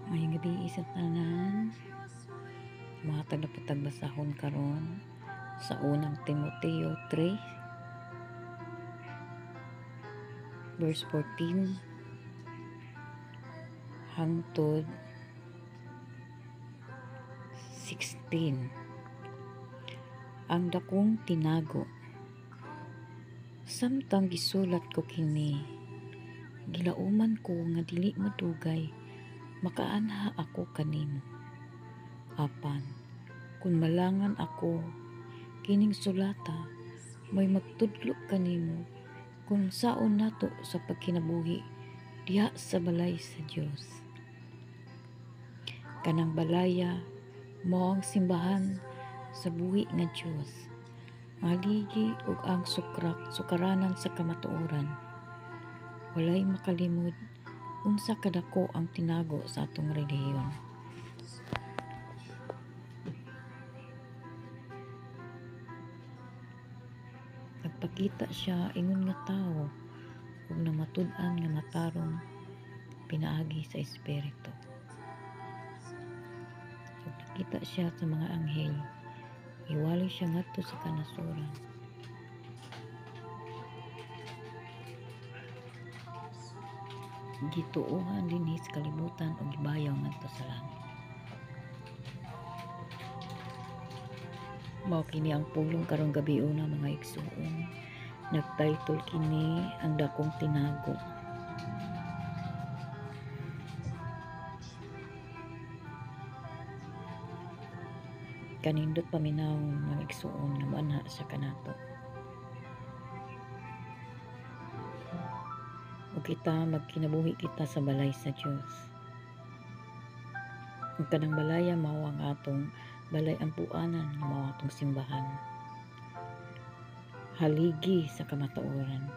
Ngayong gabi isa tanan, matag na putag basahon karon sa unang Timoteo 3 verse 14 hangtod 16. Ang dakong tinago. Samtang gisulat ko kini, gilauman ko nga dili madugay makaanha ako kanimo. Apan kun malangan ako kining sulata, may magtudlo kanimo kung saon nato sa pagkinabuhi diha sa balay sa Dios. Kanang balaya mao ang simbahan sa buhi nga Dios, haligi ug ang sukaranan sa kamatuoran. Walay makalimod unsa kadako ang tinago sa atong relihiyon. Nagpakita siya ingon nga tawo ug namatud-an nga matarong pinaagi sa espiritu. Nakita siya sa mga anghel, iwali siya ngadto sa kanasuran. Gituohan dinhi sa kalibutan ug gibayaw ngadto sa langit. Mao kini ang pulong karong gabi una mga igsoon. Nagtitle kini ang dakong tinago. Kanindot paminaw mga igsoon nga manha sa kanato. O kita magkinabuhi kita sa balay sa Dios. Ang kanang balaya mao ang atong balay ampuanan nga mao atong simbahan. Haligi sa kamatuoran.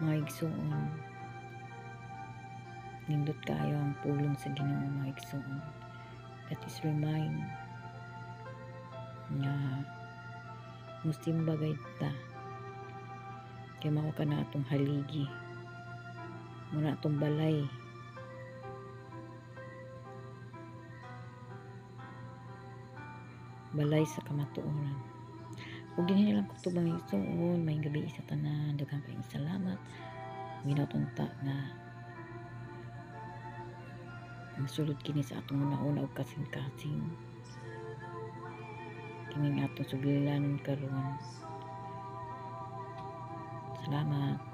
Mga igsoon, nindot kayo ang pulong sa Ginoo mga igsoon. That is remind nga musimba gayud ta kay mao kana atong haligi, muna atong balay. Balay sa kamatuoran. Ug dinhi lang ko tubang igsoon, may gabi sa tanan, daghang kayong salamat. Ginatunta nga masulod kini sa atong una-una ug kasing-kasing. Kini nga atong sugilanon karon. Salamat.